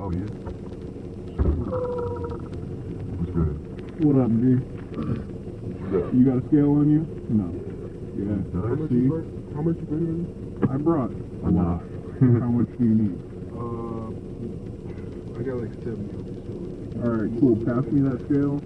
Oh, yeah. What's good? What up, D? You got a scale on you? No. Yeah. How much you bring? I brought a lot. How much do you need? I got like 70. Alright, cool. Pass me that scale.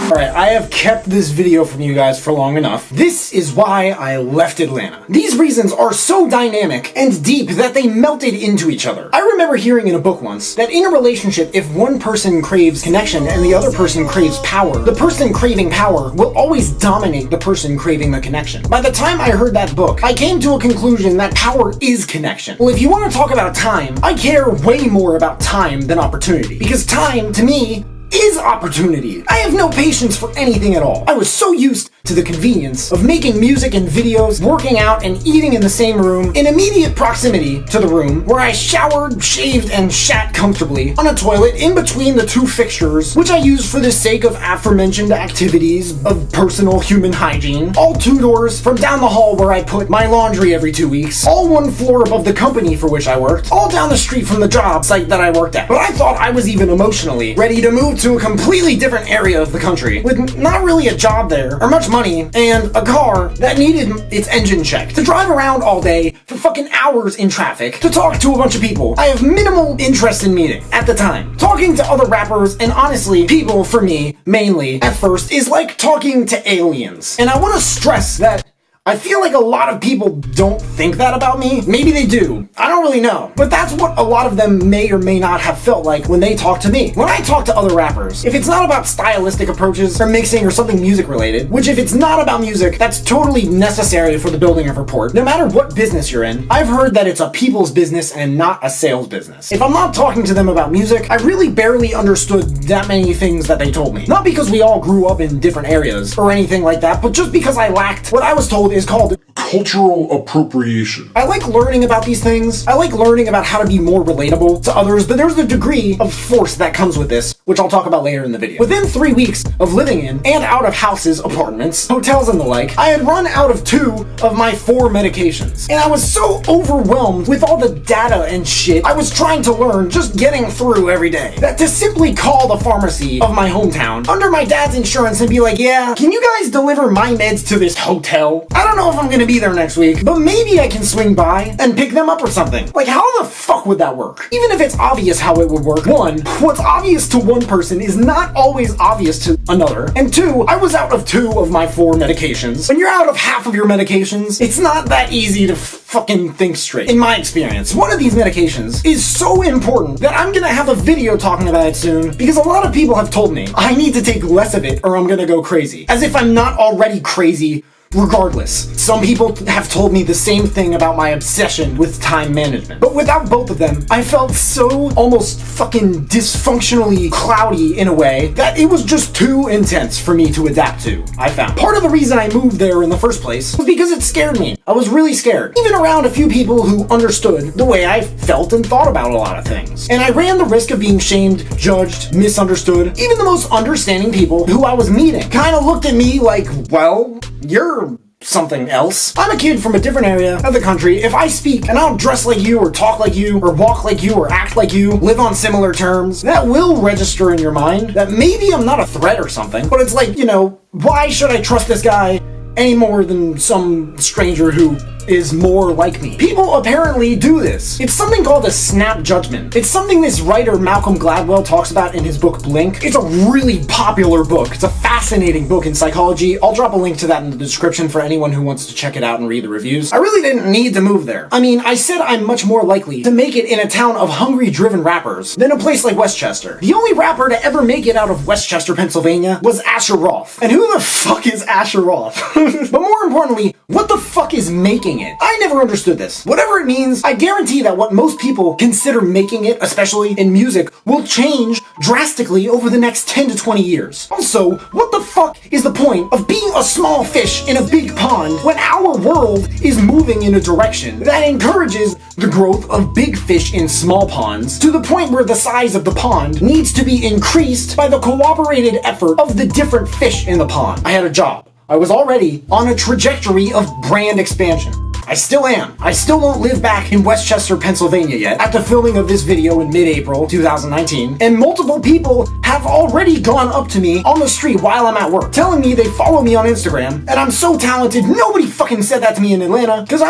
Alright, I have kept this video from you guys for long enough. This is why I left Atlanta. These reasons are so dynamic and deep that they melted into each other. I remember hearing in a book once that in a relationship, if one person craves connection and the other person craves power, the person craving power will always dominate the person craving the connection. By the time I heard that book, I came to a conclusion that power is connection. Well, if you want to talk about time, I care way more about time than opportunity. Because time, to me, is opportunity. I have no patience for anything at all. I was so used to the convenience of making music and videos, working out, and eating in the same room, in immediate proximity to the room where I showered, shaved, and shat comfortably on a toilet in between the two fixtures, which I used for the sake of aforementioned activities of personal human hygiene, all 2 doors from down the hall where I put my laundry every 2 weeks, all 1 floor above the company for which I worked, all down the street from the job site that I worked at. But I thought I was even emotionally ready to move to a completely different area of the country with not really a job there or much money and a car that needed its engine checked, to drive around all day for fucking hours in traffic to talk to a bunch of people I have minimal interest in meeting at the time. Talking to other rappers and honestly people, for me mainly at first, is like talking to aliens. And I want to stress that I feel like a lot of people don't think that about me. Maybe they do. I don't really know. But that's what a lot of them may or may not have felt like when they talk to me. When I talk to other rappers, if it's not about stylistic approaches or mixing or something music related, which if it's not about music, that's totally necessary for the building of rapport. No matter what business you're in, I've heard that it's a people's business and not a sales business. If I'm not talking to them about music, I really barely understood that many things that they told me. Not because we all grew up in different areas or anything like that, but just because I lacked what I was told is called cultural appropriation. I like learning about these things. I like learning about how to be more relatable to others, but there's a degree of force that comes with this, which I'll talk about later in the video. Within 3 weeks of living in and out of houses, apartments, hotels, and the like, I had run out of 2 of my 4 medications. And I was so overwhelmed with all the data and shit I was trying to learn just getting through every day, that to simply call the pharmacy of my hometown under my dad's insurance and be like, yeah, can you guys deliver my meds to this hotel? I don't know if I'm gonna be there next week, but maybe I can swing by and pick them up or something. Like, how the fuck would that work? Even if it's obvious how it would work, 1, what's obvious to one person is not always obvious to another, and 2, I was out of 2 of my 4 medications. When you're out of half of your medications, it's not that easy to fucking think straight. In my experience, one of these medications is so important that I'm gonna have a video talking about it soon, because a lot of people have told me I need to take less of it or I'm gonna go crazy. As if I'm not already crazy regardless. Some people have told me the same thing about my obsession with time management. But without both of them, I felt so almost fucking dysfunctionally cloudy in a way that it was just too intense for me to adapt to, I found. Part of the reason I moved there in the first place was because it scared me. I was really scared. Even around a few people who understood the way I felt and thought about a lot of things. And I ran the risk of being shamed, judged, misunderstood. Even the most understanding people who I was meeting kind of looked at me like, well, you're something else. I'm a kid from a different area of the country. If I speak and I don't dress like you or talk like you or walk like you or act like you, live on similar terms, that will register in your mind that maybe I'm not a threat or something. But it's like, you know, why should I trust this guy any more than some stranger who is more like me? People apparently do this. It's something called a snap judgment. It's something this writer Malcolm Gladwell talks about in his book Blink. It's a really popular book. It's a fascinating book in psychology. I'll drop a link to that in the description for anyone who wants to check it out and read the reviews. I really didn't need to move there. I mean, I said I'm much more likely to make it in a town of hungry driven rappers than a place like Westchester. The only rapper to ever make it out of Westchester, Pennsylvania was Asher Roth. And who the fuck is Asher Roth? But more importantly, what the fuck is making it? I never understood this. Whatever it means, I guarantee that what most people consider making it, especially in music, will change drastically over the next 10 to 20 years. Also, what the fuck is the point of being a small fish in a big pond when our world is moving in a direction that encourages the growth of big fish in small ponds to the point where the size of the pond needs to be increased by the cooperated effort of the different fish in the pond? I had a job. I was already on a trajectory of brand expansion. I still am. I still don't live back in Westchester, Pennsylvania yet, at the filming of this video in mid-April 2019, and multiple people have already gone up to me on the street while I'm at work, telling me they follow me on Instagram, and I'm so talented. Nobody fucking said that to me in Atlanta, because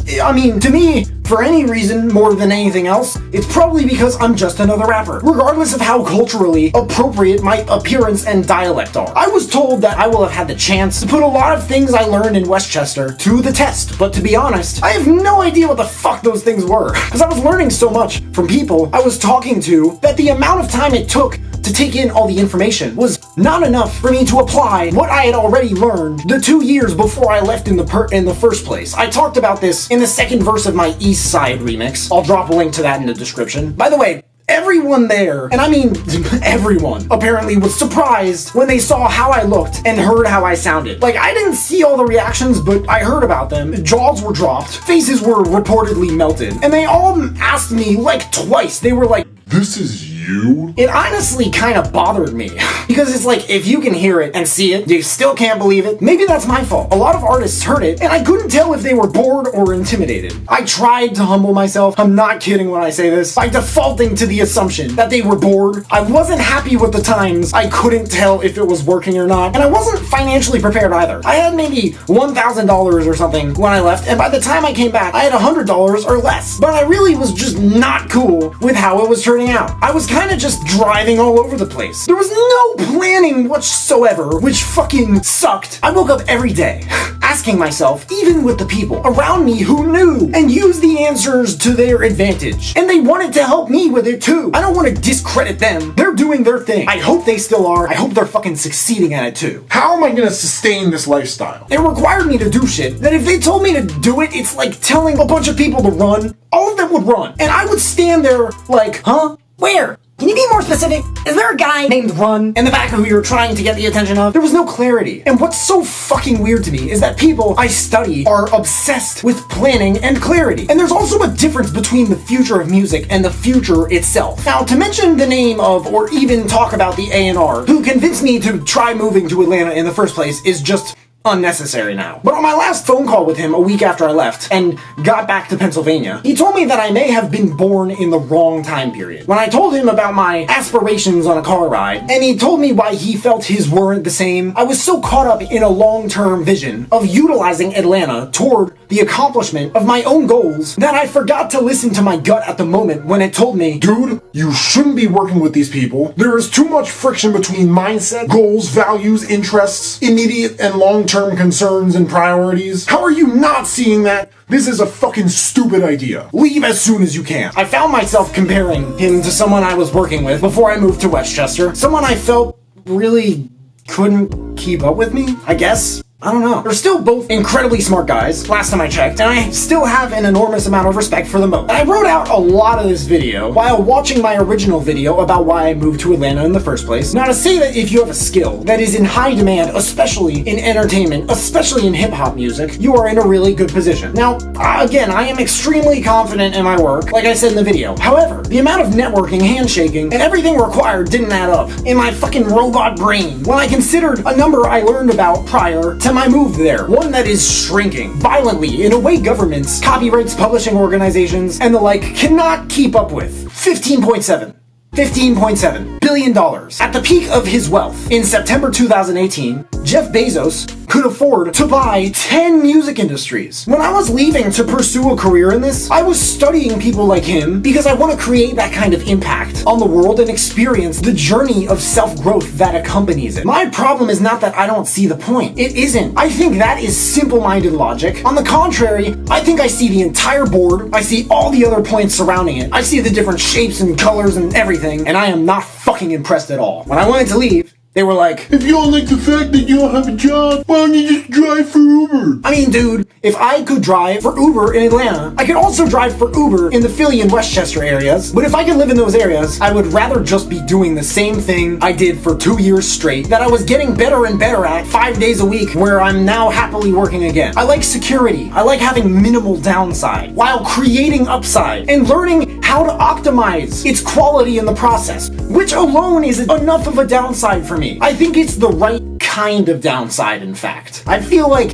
to me, for any reason more than anything else, it's probably because I'm just another rapper, regardless of how culturally appropriate my appearance and dialect are. I was told that I will have had the chance to put a lot of things I learned in Westchester to the test, but to be honest, I have no idea what the fuck those things were, because I was learning so much from people I was talking to that the amount of time it took to take in all the information was not enough for me to apply what I had already learned the 2 years before I left in the first place. I talked about this in the second verse of my East Side remix. I'll drop a link to that in the description. By the way, everyone there, and I mean everyone, apparently was surprised when they saw how I looked and heard how I sounded. Like, I didn't see all the reactions, but I heard about them. Jaws were dropped, faces were reportedly melted, and they all asked me like twice. They were like, This is you? It honestly kind of bothered me, because it's like, if you can hear it and see it, you still can't believe it. Maybe that's my fault. A lot of artists heard it, and I couldn't tell if they were bored or intimidated. I tried to humble myself, I'm not kidding when I say this, by defaulting to the assumption that they were bored. I wasn't happy with the times, I couldn't tell if it was working or not, and I wasn't financially prepared either. I had maybe $1,000 or something when I left, and by the time I came back, I had $100 or less. But I really was just not cool with how it was turning out. I was kind of just driving all over the place. There was no planning whatsoever, which fucking sucked. I woke up every day asking myself, even with the people around me who knew and used the answers to their advantage, and they wanted to help me with it too. I don't want to discredit them. They're doing their thing. I hope they still are. I hope they're fucking succeeding at it too. How am I gonna sustain this lifestyle? It required me to do shit that if they told me to do it, it's like telling a bunch of people to run. All of them would run, and I would stand there like, huh? Where? Can you be more specific? Is there a guy named Run in the back who you're trying to get the attention of? There was no clarity. And what's so fucking weird to me is that people I study are obsessed with planning and clarity. And there's also a difference between the future of music and the future itself. Now, to mention the name of, or even talk about the A&R who convinced me to try moving to Atlanta in the first place is just unnecessary now. But on my last phone call with him a week after I left and got back to Pennsylvania, he told me that I may have been born in the wrong time period. When I told him about my aspirations on a car ride, and he told me why he felt his weren't the same, I was so caught up in a long-term vision of utilizing Atlanta toward the accomplishment of my own goals that I forgot to listen to my gut at the moment when it told me, Dude, you shouldn't be working with these people. There is too much friction between mindset, goals, values, interests, immediate and long-term concerns and priorities. How are you not seeing that? This is a fucking stupid idea. Leave as soon as you can. I found myself comparing him to someone I was working with before I moved to Westchester. Someone I felt really couldn't keep up with me, I guess. I don't know. They're still both incredibly smart guys, last time I checked, and I still have an enormous amount of respect for them both. I wrote out a lot of this video while watching my original video about why I moved to Atlanta in the first place. Now, to say that if you have a skill that is in high demand, especially in entertainment, especially in hip-hop music, you are in a really good position. Now, again, I am extremely confident in my work, like I said in the video. However, the amount of networking, handshaking, and everything required didn't add up in my fucking robot brain when I considered a number I learned about prior to my move there, one that is shrinking violently in a way governments, copyrights, publishing organizations, and the like cannot keep up with. $15.7 billion. At the peak of his wealth, in September 2018, Jeff Bezos could afford to buy 10 music industries. When I was leaving to pursue a career in this, I was studying people like him because I want to create that kind of impact on the world and experience the journey of self-growth that accompanies it. My problem is not that I don't see the point. It isn't. I think that is simple-minded logic. On the contrary, I think I see the entire board, I see all the other points surrounding it, I see the different shapes and colors and everything, and I am not fucking impressed at all. When I wanted to leave, they were like, If you don't like the fact that you don't have a job, why don't you just drive for Uber? I mean, dude, if I could drive for Uber in Atlanta, I could also drive for Uber in the Philly and Westchester areas. But if I could live in those areas, I would rather just be doing the same thing I did for 2 years straight that I was getting better and better at 5 days a week, where I'm now happily working again. I like security. I like having minimal downside while creating upside and learning how to optimize its quality in the process, which alone is enough of a downside for me. I think it's the right kind of downside, in fact. I feel like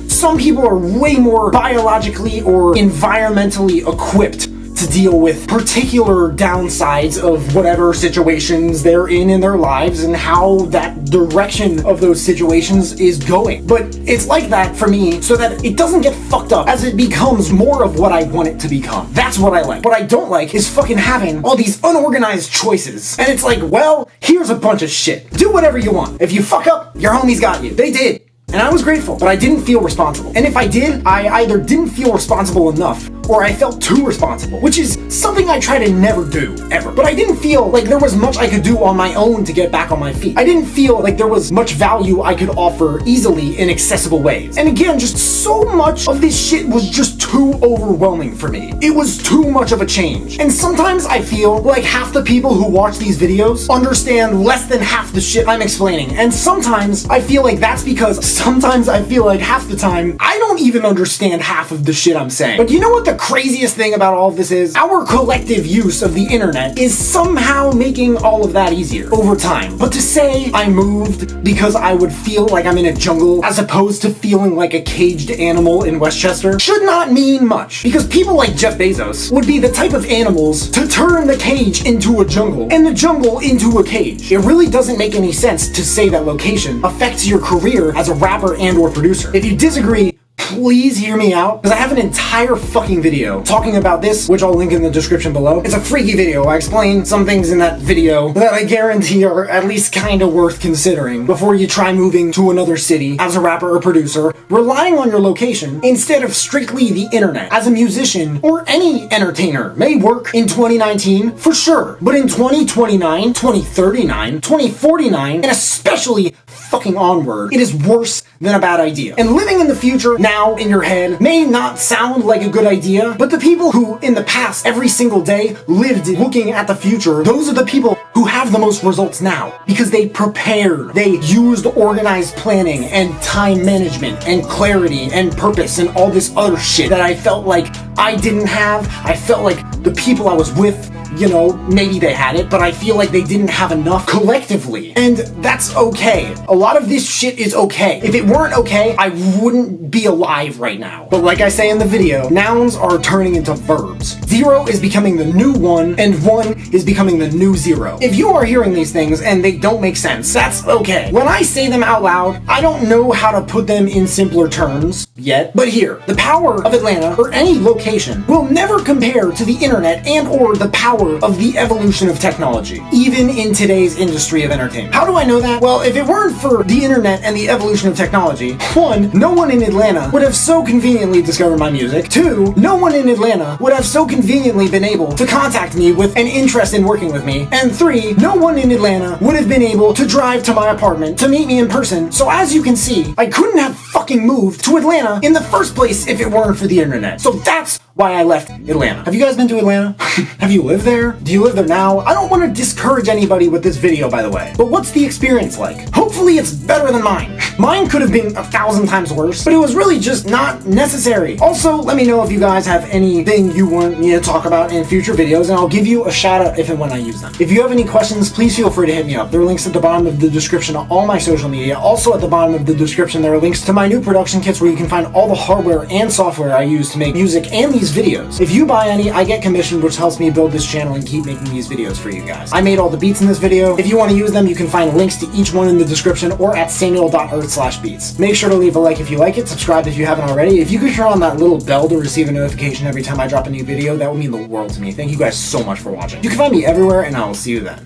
some people are way more biologically or environmentally equipped to deal with particular downsides of whatever situations they're in their lives and how that direction of those situations is going. But it's like that for me so that it doesn't get fucked up as it becomes more of what I want it to become. That's what I like. What I don't like is fucking having all these unorganized choices. And it's like, well, here's a bunch of shit. Do whatever you want. If you fuck up, your homies got you. They did. And I was grateful, but I didn't feel responsible. And if I did, I either didn't feel responsible enough or I felt too responsible, which is something I try to never do, ever. But I didn't feel like there was much I could do on my own to get back on my feet. I didn't feel like there was much value I could offer easily in accessible ways. And again, just so much of this shit was just too overwhelming for me. It was too much of a change. And sometimes I feel like half the people who watch these videos understand less than half the shit I'm explaining. And sometimes I feel like that's because sometimes I feel like half the time I don't even understand half of the shit I'm saying. But you know what the craziest thing about all of this is? Our collective use of the internet is somehow making all of that easier over time. But to say I moved because I would feel like I'm in a jungle as opposed to feeling like a caged animal in Westchester should not mean much. Because people like Jeff Bezos would be the type of animals to turn the cage into a jungle and the jungle into a cage. It really doesn't make any sense to say that location affects your career as a rapper and or producer. If you disagree, please hear me out, because I have an entire fucking video talking about this, which I'll link in the description below. It's a freaky video. I explain some things in that video that I guarantee are at least kind of worth considering before you try moving to another city as a rapper or producer, relying on your location instead of strictly the internet. As a musician or any entertainer may work in 2019 for sure, but in 2029, 2039, 2049, and especially fucking onward, it is worse than a bad idea. And living in the future now in your head may not sound like a good idea, but the people who in the past every single day lived looking at the future, those are the people who have the most results now because they prepared, they used organized planning and time management and clarity and purpose and all this other shit that I felt like I didn't have. I felt like the people I was with, you know, maybe they had it, but I feel like they didn't have enough collectively. And that's okay. A lot of this shit is okay. If it weren't okay, I wouldn't be alive right now. But like I say in the video, nouns are turning into verbs. Zero is becoming the new one, and one is becoming the new zero. If you are hearing these things and they don't make sense, that's okay. When I say them out loud, I don't know how to put them in simpler terms yet, but here, the power of Atlanta or any location will never compare to the internet and or the power of the evolution of technology, even in today's industry of entertainment. How do I know that? Well, if it weren't for the internet and the evolution of technology, one, no one in Atlanta would have so conveniently discovered my music. Two, no one in Atlanta would have so conveniently been able to contact me with an interest in working with me. And three, no one in Atlanta would have been able to drive to my apartment to meet me in person. So as you can see, I couldn't have fucking moved to Atlanta in the first place if it weren't for the internet. So that's why I left Atlanta. Have you guys been to Atlanta? Have you lived there? Do you live there now? I don't want to discourage anybody with this video, by the way, but what's the experience like? Hopefully it's better than mine. Mine could have been 1,000 times worse, but it was really just not necessary. Also, let me know if you guys have anything you want me to talk about in future videos, and I'll give you a shout out if and when I use them. If you have any questions, please feel free to hit me up. There are links at the bottom of the description to all my social media. Also at the bottom of the description, there are links to my new production kits where you can find all the hardware and software I use to make music and these videos. If you buy any, I get commissioned, which helps me build this channel and keep making these videos for you guys. I made all the beats in this video. If you want to use them, you can find links to each one in the description or at samuel.earth/beats. Make sure to leave a like if you like it, subscribe if you haven't already. If you could turn on that little bell to receive a notification every time I drop a new video, that would mean the world to me. Thank you guys so much for watching. You can find me everywhere, and I will see you then.